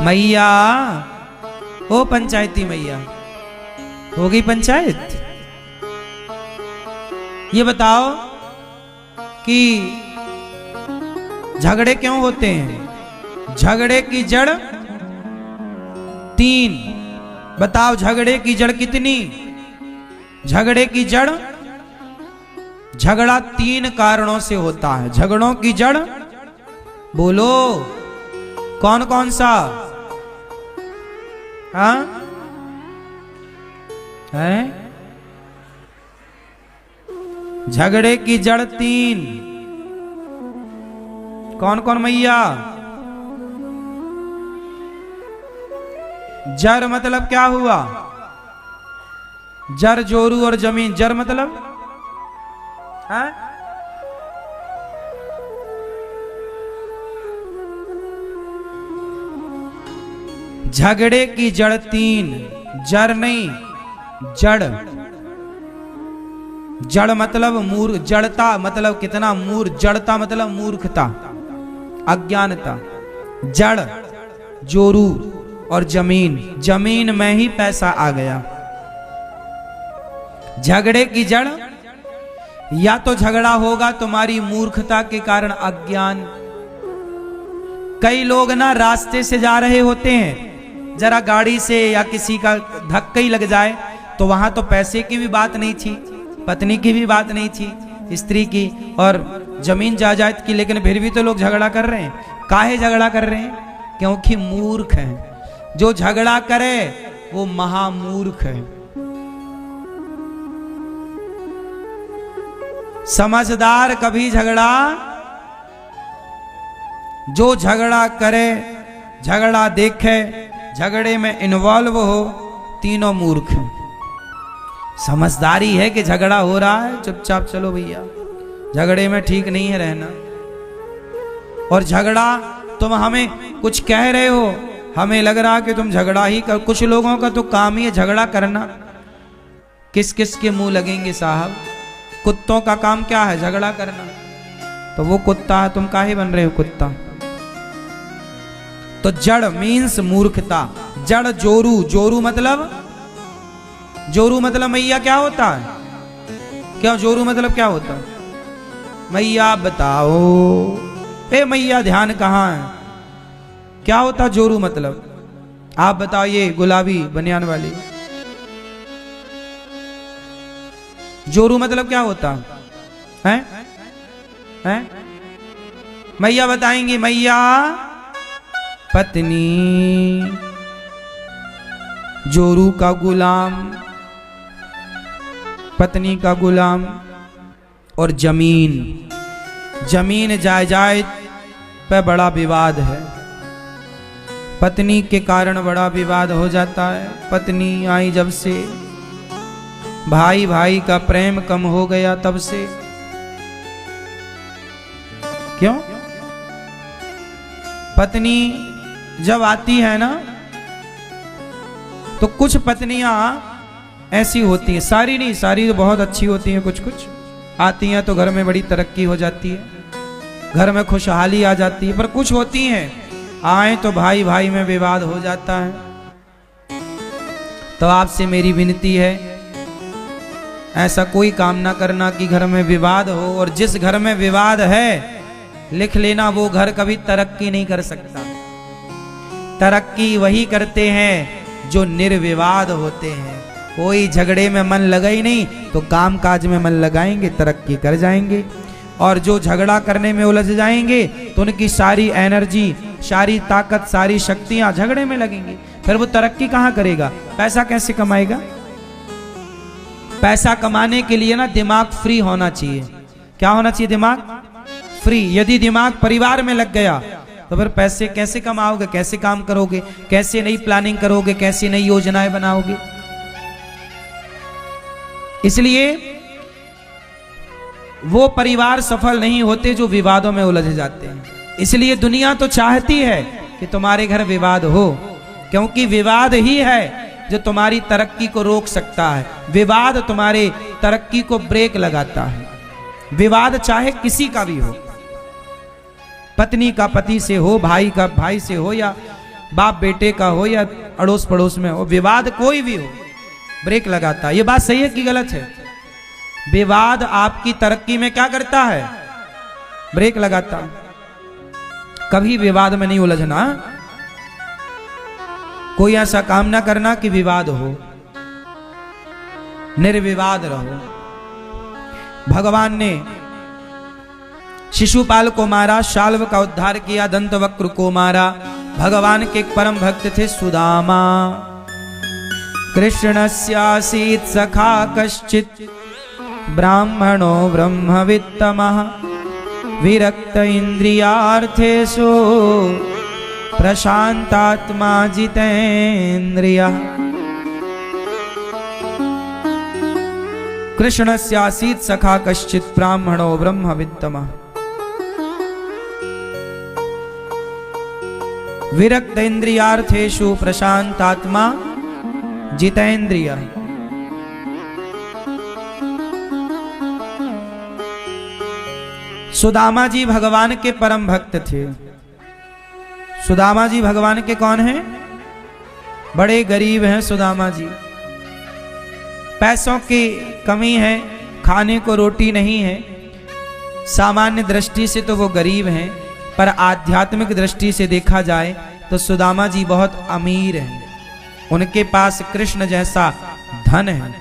मैया, ओ पंचायती मैया, हो गई पंचायत? ये बताओ कि झगड़े क्यों होते हैं? झगड़े की जड़ 3। बताओ झगड़े की जड़ कितनी? झगड़े की जड़, झगड़ा 3 कारणों से होता है। झगड़ों की जड़ बोलो, कौन कौन सा? हाँ है? झगड़े की जड़ 3। कौन कौन मैया? जर मतलब क्या हुआ? जर जोरू और जमीन। जर मतलब है? झगड़े की जड़ 3। जड़ नहीं, जड़। जड़ मतलब मूर्ख, जड़ता मतलब कितना मूर्ख, जड़ता मतलब मूर्खता, अज्ञानता। जड़, जोरू और जमीन। जमीन में ही पैसा आ गया। झगड़े की जड़, या तो झगड़ा होगा तुम्हारी मूर्खता के कारण, अज्ञान। कई लोग ना रास्ते से जा रहे होते हैं, जरा गाड़ी से या किसी का धक्का ही लग जाए तो वहां तो पैसे की भी बात नहीं थी, पत्नी की भी बात नहीं थी, स्त्री की और जमीन जायदाद की, लेकिन फिर भी तो लोग झगड़ा कर रहे हैं। काहे झगड़ा कर रहे हैं? क्योंकि मूर्ख हैं। जो झगड़ा करे वो महामूर्ख है। समझदार कभी झगड़ा, जो झगड़ा करे, झगड़ा देखे, झगड़े में इन्वॉल्व हो, तीनों मूर्ख हैं। समझदारी है कि झगड़ा हो रहा है, चुपचाप चलो भैया, झगड़े में ठीक नहीं है रहना। और झगड़ा तुम हमें कुछ कह रहे हो, हमें लग रहा कि तुम झगड़ा ही कर। कुछ लोगों का तो काम ही है झगड़ा करना। किस किस के मुंह लगेंगे साहब? कुत्तों का काम क्या है? झगड़ा करना। तो वो कुत्ता है, तुम काहे बन रहे हो कुत्ता? तो जड़ मीन्स मूर्खता। जड़ जोरू, जोरू मतलब, जोरू मतलब मैया क्या होता है? क्या जोरू मतलब क्या होता है? मैया बताओ। ए मैया ध्यान कहाँ है? क्या होता जोरू मतलब? आप बताइए, गुलाबी बनियान वाली। जोरू मतलब क्या होता है? हैं? मैया बताएंगी। मैया, पत्नी, जोरू का गुलाम, पत्नी का गुलाम, और जमीन। जमीन जायदाद पे बड़ा विवाद है। पत्नी के कारण बड़ा विवाद हो जाता है। पत्नी आई जब से, भाई भाई का प्रेम कम हो गया तब से। क्यों? पत्नी जब आती है ना, तो कुछ पत्नियां ऐसी होती हैं, सारी नहीं, सारी तो बहुत अच्छी होती हैं, कुछ कुछ आती हैं तो घर में बड़ी तरक्की हो जाती है, घर में खुशहाली आ जाती है। पर कुछ होती हैं आए तो भाई भाई में विवाद हो जाता है। तो आपसे मेरी विनती है, ऐसा कोई काम ना करना कि घर में विवाद हो। और जिस घर में विवाद है, लिख लेना, वो घर कभी तरक्की नहीं कर सकता। तरक्की वही करते हैं जो निर्विवाद होते हैं। कोई झगड़े में मन लगा ही नहीं तो काम काज में मन लगाएंगे, तरक्की कर जाएंगे। और जो झगड़ा करने में उलझ जाएंगे तो उनकी सारी एनर्जी, सारी ताकत, सारी शक्तियां झगड़े में लगेंगी। फिर वो तरक्की कहां करेगा? पैसा कैसे कमाएगा? पैसा कमाने के लिए ना दिमाग फ्री होना चाहिए। क्या होना चाहिए? दिमाग फ्री। यदि दिमाग परिवार में लग गया तो फिर पैसे कैसे कमाओगे? कैसे काम करोगे? कैसे नई प्लानिंग करोगे? कैसे नई योजनाएं बनाओगे? इसलिए वो परिवार सफल नहीं होते जो विवादों में उलझ जाते हैं। इसलिए दुनिया तो चाहती है कि तुम्हारे घर विवाद हो, क्योंकि विवाद ही है जो तुम्हारी तरक्की को रोक सकता है। विवाद तुम्हारे तरक्की को ब्रेक लगाता है। विवाद चाहे किसी का भी हो, पत्नी का पति से हो, भाई का भाई से हो, या बाप बेटे का हो या अड़ोस पड़ोस में हो, विवाद कोई भी हो, ब्रेक लगाता है। ये बात सही है कि गलत है? विवाद आपकी तरक्की में क्या करता है? ब्रेक लगाता। कभी विवाद में नहीं उलझना, कोई ऐसा काम ना करना कि विवाद हो, निर्विवाद रहो। भगवान ने शिशुपाल को मारा, शाल्व का उद्धार किया, दंतवक्र को मारा। भगवान के एक परम भक्त थे सुदामा। कृष्णस्यासीत् सखा कश्चित् ब्राह्मणो ब्रह्मवित्तमः विरक्त इंद्रियार्थेषु प्रशांतात्मा जितेन्द्रियः। कृष्णस्यासीत् सखा कश्चित् ब्राह्मणो ब्रह्मवित्तमः विरक्त इंद्रियार्थेषु प्रशांतात्मा जितेन्द्रियः। सुदामा जी भगवान के परम भक्त थे। सुदामा जी भगवान के कौन हैं? बड़े गरीब हैं सुदामा जी। पैसों की कमी है, खाने को रोटी नहीं है। सामान्य दृष्टि से तो वो गरीब हैं, पर आध्यात्मिक दृष्टि से देखा जाए तो सुदामा जी बहुत अमीर हैं। उनके पास कृष्ण जैसा धन है।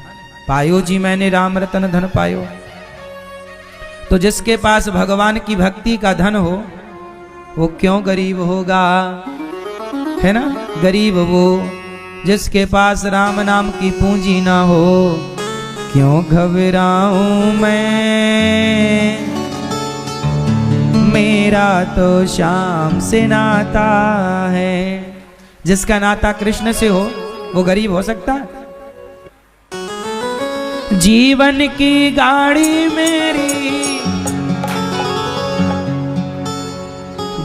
पायो जी मैंने राम रतन धन पायो। तो जिसके पास भगवान की भक्ति का धन हो वो क्यों गरीब होगा? है ना? गरीब वो जिसके पास राम नाम की पूंजी ना हो। क्यों घबराऊं मैं, मेरा तो श्याम से नाता है। जिसका नाता कृष्ण से हो वो गरीब हो सकता है? जीवन की गाड़ी मेरी,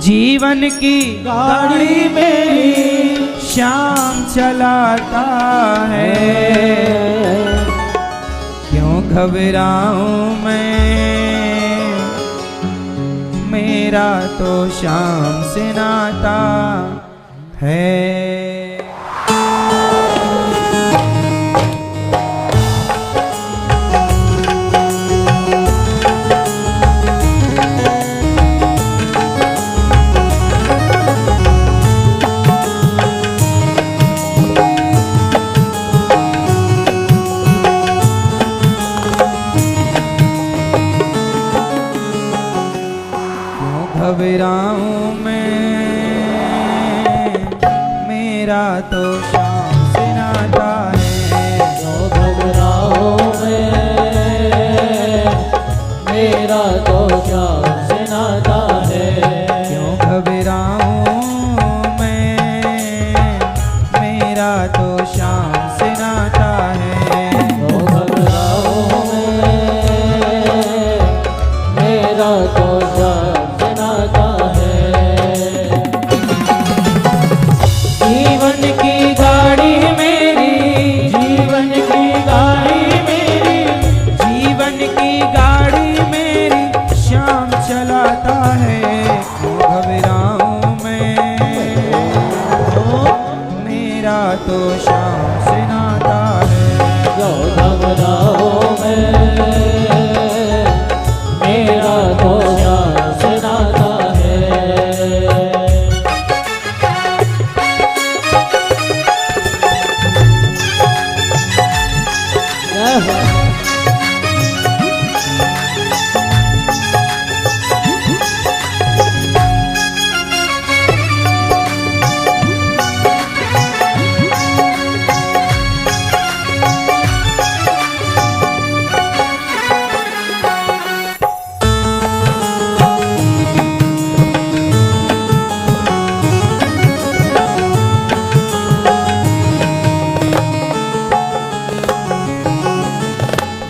जीवन की गाड़ी मेरी श्याम चलाता है। क्यों घबराऊं मैं, मेरा तो श्याम से नाता है। घबराऊं मैं, मेरा तो श्याम से नाता है। क्यों घबराऊं मैं, मेरा तो श्याम से नाता है। क्यों घबराऊं मैं, मेरा तो श्याम से नाता है। क्यों घबराऊं मैं, मेरा तो श्याम जीवन की गाड़ी मेरी, जीवन की गाड़ी मेरी, जीवन की गाड़ी मेरी श्याम चलाता है। घबराऊं मैं, मेरा तो श्याम से नाता है। घबराऊं मैं, मेरा तो श्याम से नाता है।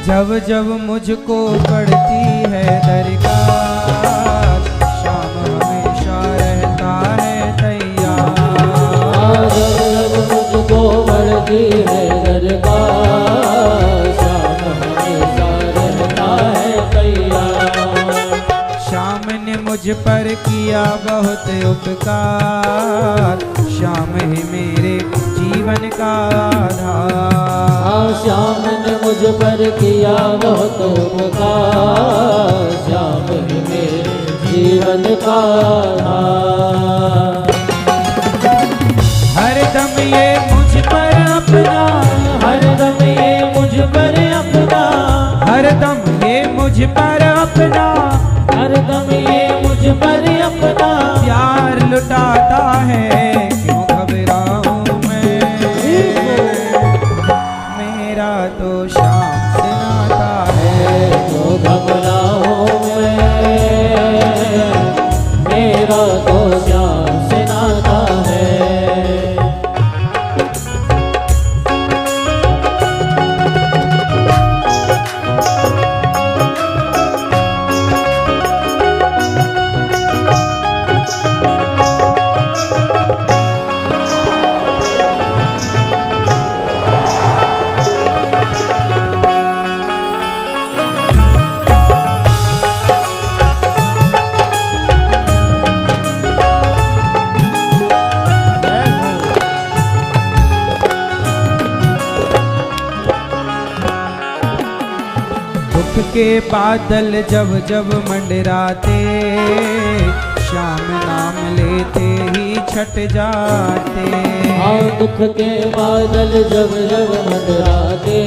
जब जब मुझको पड़ती है दरकार, शाम हमेशा रहता है तैयार। जब मुझको पड़ती है दरकार, शाम हमेशा रहता है तैयार। शाम ने मुझ पर किया बहुत उपकार, शाम श्याम है मेरे जीवन का आधार। श्याम ने मुझ पर किया बहुत उपकार, श्याम है मेरे जीवन का आधार। हरदम ये मुझ पर अपना, हरदम ये मुझ पर अपना, हरदम ये मुझ पर अपना, हरदम ये मुझ पर अपना प्यार लुटाता है। क्यों घबराऊं मैं, मेरा तो श्याम से नाता है। तो घबराऊं मैं, मेरा तो श्याम से नाता है। दुख के बादल जब जब मंडराते, श्याम नाम लेते ही छट जाते। दुख के बादल जब जब मंडराते,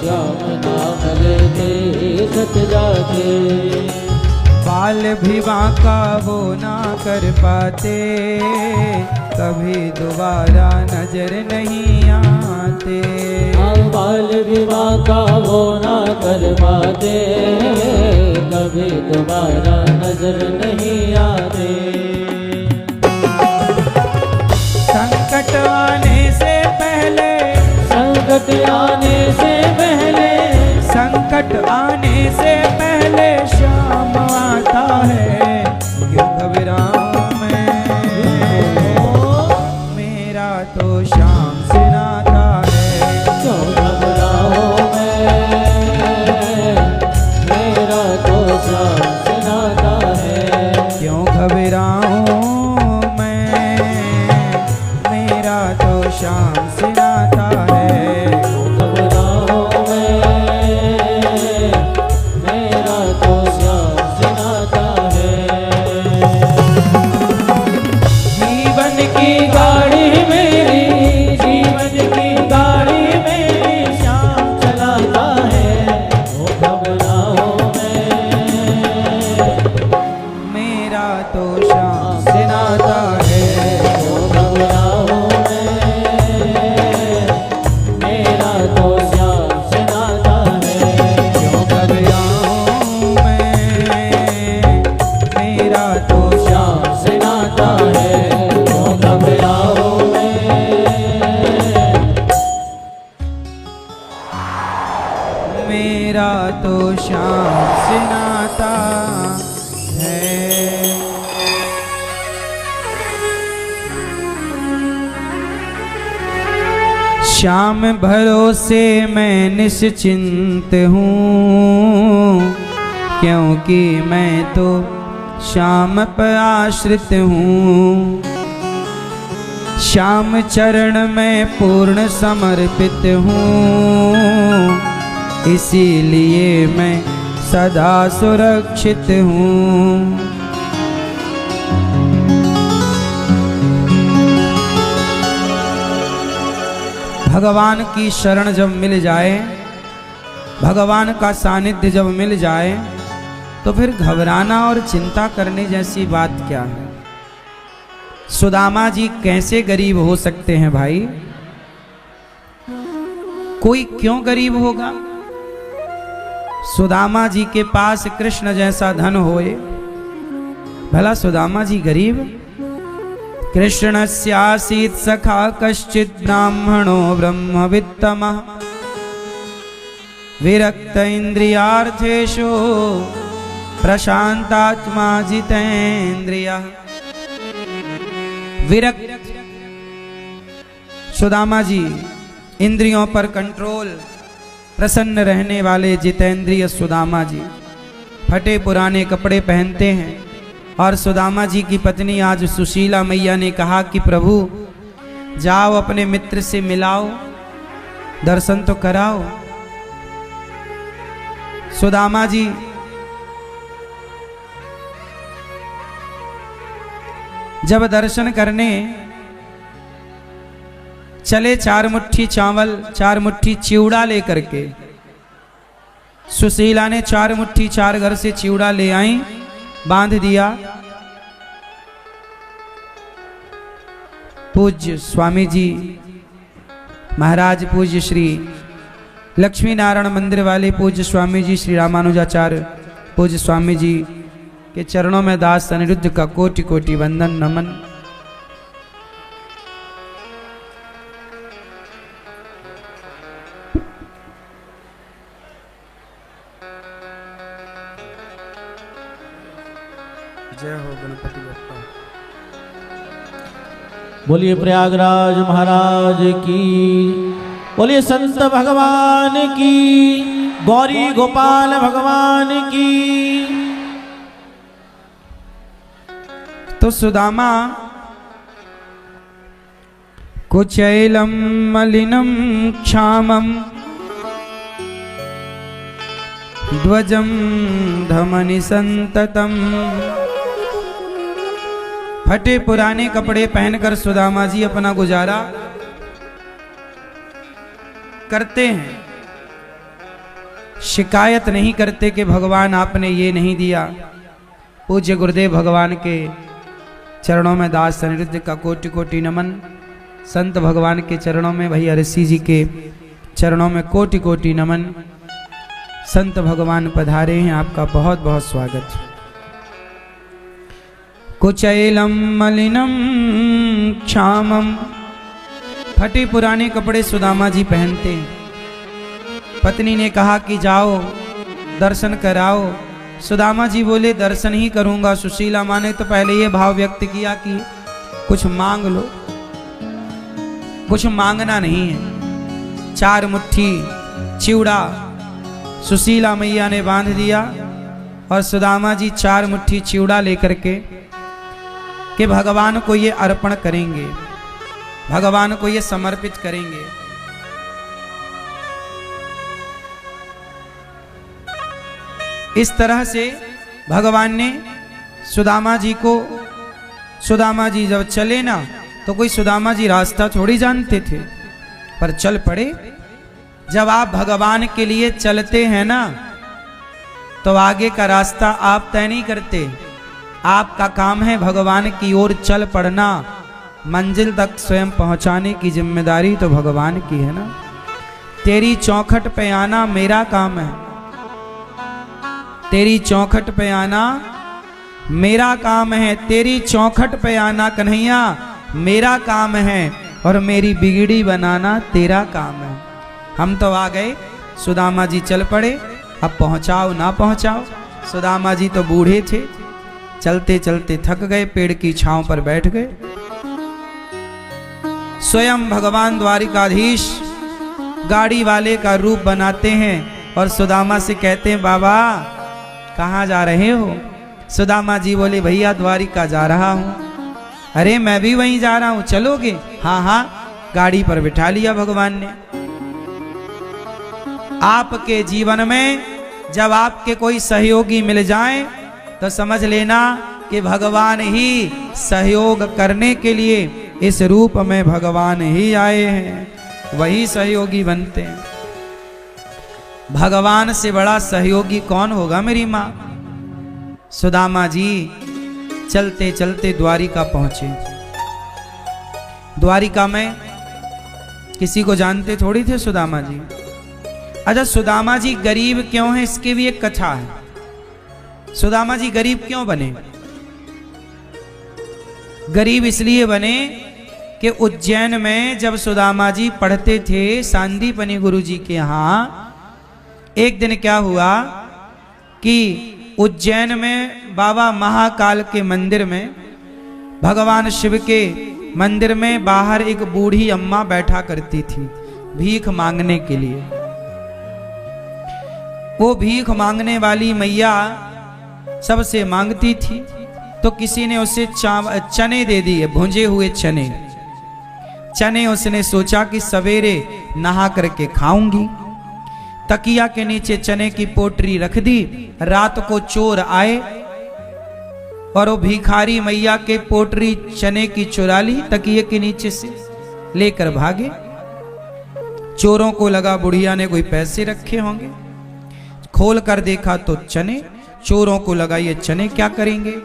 श्याम नाम लेते ही छट जाते। बाल भी बांका वो ना कर पाते, कभी दोबारा नजर नहीं आते। बाल विवाह का वो ना कर पाते, कभी दोबारा नजर नहीं आते। संकट आने से पहले, संकट आने से पहले, संकट आने से पहले श्याम आता है। क्यों घबराऊं मैं, मेरा तो श्याम से नाता है। क्यों घबराऊं मैं, मेरा तो श्याम से नाता है। क्यों घबराऊं मैं, मेरा तो श्याम से नाता है। घबराऊं मैं, मेरा तो श्याम से नाता है। जीवन की गाड़ी मेरी, जीवन की गाड़ी मेरी श्याम चलाता है। ओ घबराऊं मैं, मेरा तो श्याम से नाता है। ओ घबराऊं मैं, मेरा तो श्याम से नाता है। क्यों घबराऊं मैं, मेरा तो श्याम से नाता है। क्यों घबराऊं मैं, मेरा तो श्याम से नाता है। श्याम भरोसे मैं निश्चिंत हूँ, क्योंकि मैं तो श्याम पर आश्रित हूँ। श्याम चरण में पूर्ण समर्पित हूँ, इसीलिए मैं सदा सुरक्षित हूँ। भगवान की शरण जब मिल जाए, भगवान का सानिध्य जब मिल जाए, तो फिर घबराना और चिंता करने जैसी बात क्या है। सुदामा जी कैसे गरीब हो सकते हैं भाई? कोई क्यों गरीब होगा? सुदामा जी के पास कृष्ण जैसा धन होए, भला सुदामा जी गरीब? कृष्णस्यासीत् सखा कश्चित् ब्राह्मणो ब्रह्मवित्तमः, विरक्त इंद्रियार्थेषु प्रशांतात्मा जितेन्द्रियः। विरक्त सुदामा जी, इंद्रियों पर कंट्रोल, प्रसन्न रहने वाले जितेंद्रिय सुदामा जी। फटे पुराने कपड़े पहनते हैं, और सुदामा जी की पत्नी आज सुशीला मैया ने कहा कि प्रभु जाओ अपने मित्र से मिलाओ, दर्शन तो कराओ। सुदामा जी जब दर्शन करने चले, 4 मुट्ठी चावल 4 मुट्ठी चिवड़ा लेकर के, सुशीला ने 4 मुट्ठी 4 घर से चिवड़ा ले आई, बांध दिया। पूज्य स्वामी जी महाराज, पूज्य श्री लक्ष्मी नारायण मंदिर वाले पूज्य स्वामी जी श्री रामानुजाचार्य पूज्य स्वामी जी के चरणों में दास अनिरुद्ध का कोटि कोटि वंदन नमन। जय हो गणपति बप्पा। बोलिए प्रयागराज महाराज की, बोलिए संत भगवान की, गौरी गोपाल भगवान की। तो सुदामा कुचैलम मलिनम क्षामम ध्वजम धमनि संततम। फटे पुराने कपड़े पहनकर सुदामा जी अपना गुजारा करते हैं, शिकायत नहीं करते कि भगवान आपने ये नहीं दिया। पूज्य गुरुदेव भगवान के चरणों में दास अनिरुद्ध का कोटि कोटि नमन। संत भगवान के चरणों में भैया ऋषि जी के चरणों में कोटि कोटि नमन। संत भगवान पधारे हैं, आपका बहुत बहुत स्वागत। कुचैलम मलिनम क्षामम, फटे पुराने कपड़े सुदामा जी पहनते हैं। पत्नी ने कहा कि जाओ दर्शन कराओ। सुदामा जी बोले दर्शन ही करूंगा। सुशीला माँ ने तो पहले ये भाव व्यक्त किया कि कुछ मांग लो। कुछ मांगना नहीं है। 4 मुट्ठी चिवड़ा सुशीला मैया ने बांध दिया और सुदामा जी 4 मुट्ठी चिवड़ा लेकर के भगवान को ये अर्पण करेंगे, भगवान को ये समर्पित करेंगे। इस तरह से भगवान ने सुदामा जी जब चले ना, तो कोई सुदामा जी रास्ता थोड़ी जानते थे, पर चल पड़े। जब आप भगवान के लिए चलते हैं ना, तो आगे का रास्ता आप तय नहीं करते। आपका काम है भगवान की ओर चल पड़ना। मंजिल तक स्वयं पहुंचाने की जिम्मेदारी तो भगवान की है ना। तेरी चौखट पे आना मेरा काम है, तेरी चौखट पे आना मेरा काम है, तेरी चौखट पे आना कन्हैया मेरा काम है, और मेरी बिगड़ी बनाना तेरा काम है। हम तो आ गए, सुदामा जी चल पड़े। अब पहुंचाओ ना पहुंचाओ। सुदामा जी तो बूढ़े थे, चलते चलते थक गए, पेड़ की छांव पर बैठ गए। स्वयं भगवान द्वारिकाधीश गाड़ी वाले का रूप बनाते हैं और सुदामा से कहते हैं बाबा कहाँ जा रहे हो? सुदामा जी बोले भैया द्वारिका जा रहा हूं। अरे मैं भी वहीं जा रहा हूं, चलोगे? हाँ हाँ। गाड़ी पर बिठा लिया भगवान ने। आपके जीवन में जब आपके कोई सहयोगी मिल जाए तो समझ लेना कि भगवान ही सहयोग करने के लिए इस रूप में भगवान ही आए हैं, वही सहयोगी बनते हैं। भगवान से बड़ा सहयोगी कौन होगा मेरी मां? सुदामा जी चलते चलते द्वारिका पहुंचे। द्वारिका में किसी को जानते थोड़ी थे सुदामा जी। अच्छा, सुदामा जी गरीब क्यों हैं इसकी भी एक कथा है। सुदामा जी गरीब क्यों बने? गरीब इसलिए बने कि उज्जैन में जब सुदामा जी पढ़ते थे सांदीपनी गुरु जी के यहाँ, एक दिन क्या हुआ कि उज्जैन में बाबा महाकाल के मंदिर में, भगवान शिव के मंदिर में बाहर एक बूढ़ी अम्मा बैठा करती थी भीख मांगने के लिए। वो भीख मांगने वाली मैया सबसे मांगती थी, तो किसी ने उसे चने दे दिए, भुंजे हुए चने। चने उसने सोचा कि सवेरे नहा करके खाऊंगी। तकिया के नीचे चने की पोटरी रख दी। रात को चोर आए और वो भिखारी मैया के पोटरी चने की चुरा ली, तकिए के नीचे से लेकर भागे। चोरों को लगा बुढ़िया ने कोई पैसे रखे होंगे, खोल कर देखा तो चने। चोरों को लगा ये चने क्या करेंगे,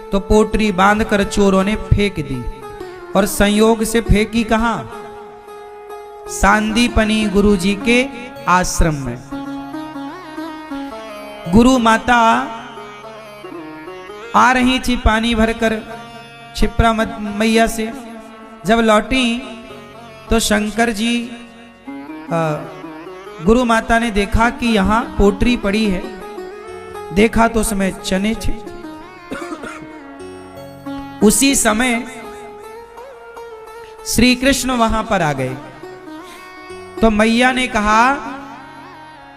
तो पोटरी बांधकर चोरों ने फेंक दी। और संयोग से फेंकी कहां? सांदीपनी गुरु जी के आश्रम में। गुरु माता आ रही थी पानी भरकर क्षिप्रा मैया से। जब लौटी तो शंकर जी गुरु माता ने देखा कि यहां पोटरी पड़ी है। देखा तो उसमें चने थे। उसी समय श्री कृष्ण वहां पर आ गए। तो मैया ने कहा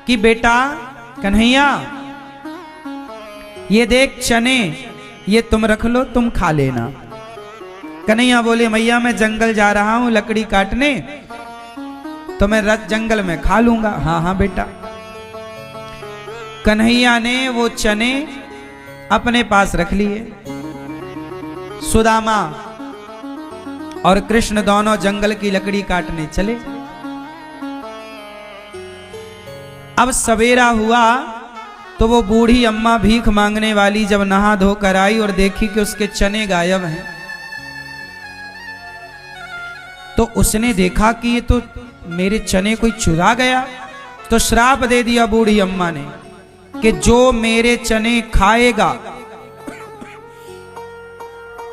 कि बेटा कन्हैया, ये देख चने, ये तुम रख लो, तुम खा लेना। कन्हैया बोले मैया मैं जंगल जा रहा हूं लकड़ी काटने, तो मैं जंगल में खा लूंगा। हाँ हाँ बेटा। कन्हैया ने वो चने अपने पास रख लिए। सुदामा और कृष्ण दोनों जंगल की लकड़ी काटने चले। अब सवेरा हुआ तो वो बूढ़ी अम्मा भीख मांगने वाली जब नहा धोकर आई और देखी कि उसके चने गायब हैं, तो उसने देखा कि ये तो मेरे चने कोई चुरा गया। तो श्राप दे दिया बूढ़ी अम्मा ने कि जो मेरे चने खाएगा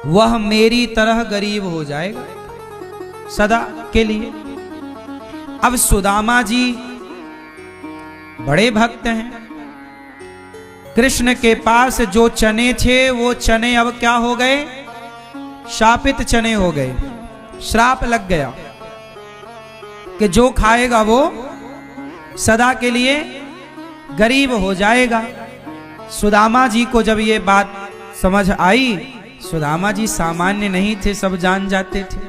वह मेरी तरह गरीब हो जाएगा सदा के लिए। अब सुदामा जी बड़े भक्त हैं। कृष्ण के पास जो चने थे वो चने अब क्या हो गए? शापित चने हो गए। श्राप लग गया कि जो खाएगा वो सदा के लिए गरीब हो जाएगा। सुदामा जी को जब ये बात समझ आई, सुदामा जी सामान्य नहीं थे, सब जान जाते थे,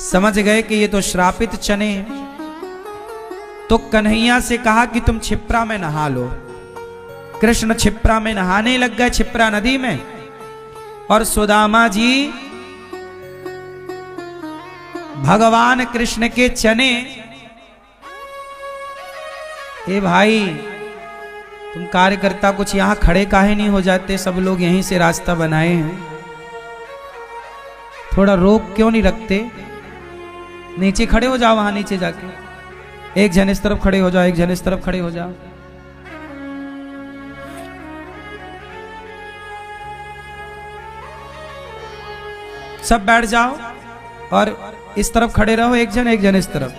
समझ गए कि ये तो श्रापित चने हैं। तो कन्हैया से कहा कि तुम क्षिप्रा में नहा लो। कृष्ण क्षिप्रा में नहाने लग गए, क्षिप्रा नदी में। और सुदामा जी भगवान कृष्ण के चने, ए भाई तुम कार्यकर्ता कुछ यहां खड़े काहे नहीं हो जाते? सब लोग यहीं से रास्ता बनाए हैं, थोड़ा रोक क्यों नहीं रखते? नीचे खड़े हो जाओ, वहां नीचे जाके एक जन इस तरफ खड़े हो जाओ, एक जन इस तरफ खड़े हो जाओ। सब बैठ जाओ और इस तरफ खड़े रहो, एक जन इस तरफ।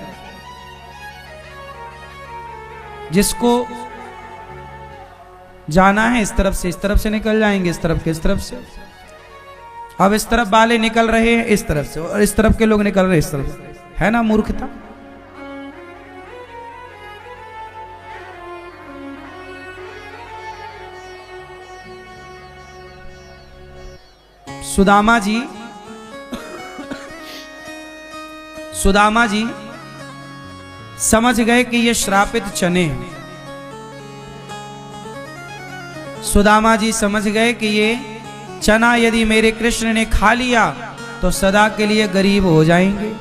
जिसको जाना है इस तरफ से निकल जाएंगे, इस तरफ से। अब इस तरफ वाले निकल रहे हैं इस तरफ से, और इस तरफ के लोग निकल रहे हैं इस तरफ से। है ना मूर्खता? सुदामा जी समझ गए कि ये श्रापित चने हैं। सुदामा जी समझ गए कि ये चना यदि मेरे कृष्ण ने खा लिया तो सदा के लिए गरीब हो जाएंगे।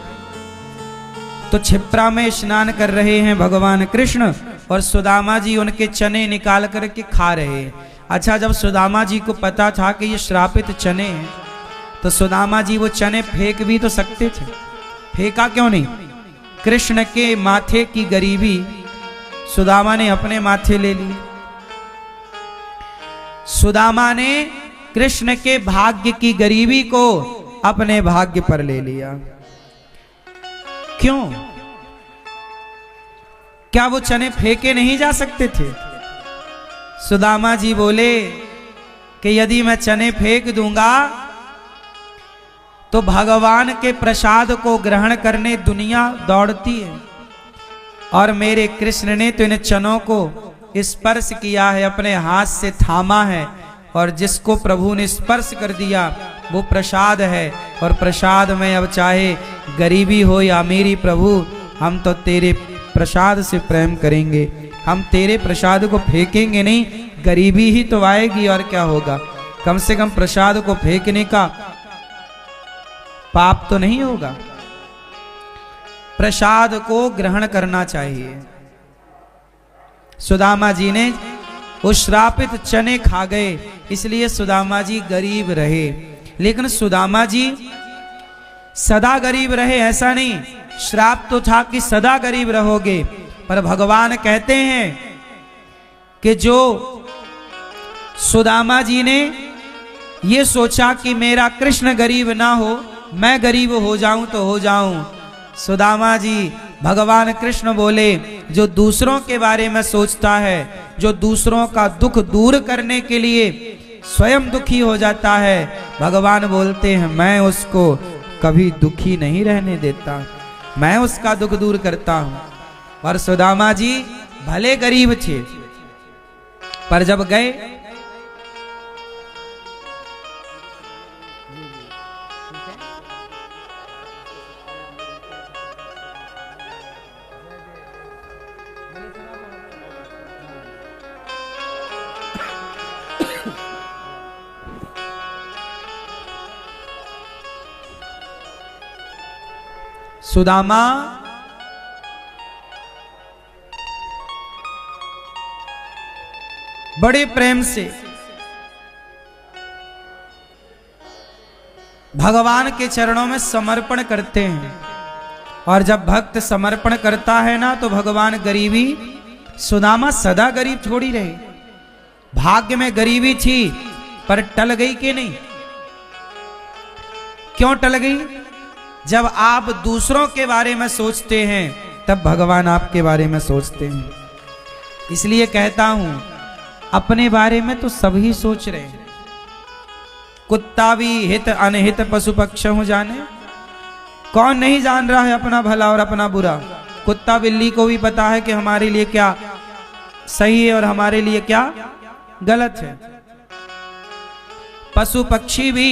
तो क्षिप्रा में स्नान कर रहे हैं भगवान कृष्ण और सुदामा जी उनके चने निकाल करके खा रहे हैं। अच्छा, जब सुदामा जी को पता था कि ये श्रापित चने हैं तो सुदामा जी वो चने फेंक भी तो सकते थे, फेंका क्यों नहीं? कृष्ण के माथे की गरीबी सुदामा ने अपने माथे ले ली। सुदामा ने कृष्ण के भाग्य की गरीबी को अपने भाग्य पर ले लिया। क्यों? क्या वो चने फेंके नहीं जा सकते थे? सुदामा जी बोले कि यदि मैं चने फेंक दूंगा तो भगवान के प्रसाद को ग्रहण करने दुनिया दौड़ती है, और मेरे कृष्ण ने तो इन चनों को स्पर्श किया है, अपने हाथ से थामा है, और जिसको प्रभु ने स्पर्श कर दिया वो प्रसाद है। और प्रसाद में अब चाहे गरीबी हो या अमीरी, प्रभु हम तो तेरे प्रसाद से प्रेम करेंगे, हम तेरे प्रसाद को फेंकेंगे नहीं। गरीबी ही तो आएगी और क्या होगा, कम से कम प्रसाद को फेंकने का पाप तो नहीं होगा। प्रसाद को ग्रहण करना चाहिए। सुदामा जी ने उस श्रापित चने खा गए, इसलिए सुदामा जी गरीब रहे। लेकिन सुदामा जी सदा गरीब रहे ऐसा नहीं, श्राप तो था कि सदा गरीब रहोगे। पर भगवान कहते हैं कि जो सुदामा जी ने ये सोचा कि मेरा कृष्ण गरीब ना हो, मैं गरीब हो जाऊं तो हो जाऊं, सुदामा जी भगवान कृष्ण बोले जो दूसरों के बारे में सोचता है, जो दूसरों का दुख दूर करने के लिए स्वयं दुखी हो जाता है, भगवान बोलते हैं मैं उसको कभी दुखी नहीं रहने देता, मैं उसका दुख दूर करता हूं। और सुदामा जी भले गरीब थे, पर जब गए सुदामा बड़े प्रेम से भगवान के चरणों में समर्पण करते हैं। और जब भक्त समर्पण करता है ना तो भगवान गरीबी, सुदामा सदा गरीब थोड़ी रहे, भाग्य में गरीबी थी पर टल गई कि नहीं? क्यों टल गई? जब आप दूसरों के बारे में सोचते हैं तब भगवान आपके बारे में सोचते हैं। इसलिए कहता हूं अपने बारे में तो सभी सोच रहे हैं। कुत्ता भी हित अनहित पशु पक्षी हो जाने, कौन नहीं जान रहा है अपना भला और अपना बुरा। कुत्ता बिल्ली को भी पता है कि हमारे लिए क्या सही है और हमारे लिए क्या गलत है। पशु पक्षी भी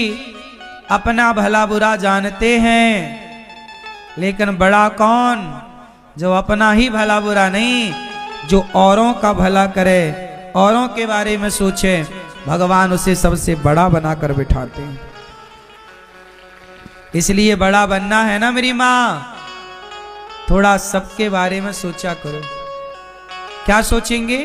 अपना भला बुरा जानते हैं, लेकिन बड़ा कौन? जो अपना ही भला बुरा नहीं, जो औरों का भला करे, औरों के बारे में सोचे, भगवान उसे सबसे बड़ा बनाकर बिठाते हैं। इसलिए बड़ा बनना है ना मेरी माँ, थोड़ा सबके बारे में सोचा करो। क्या सोचेंगे?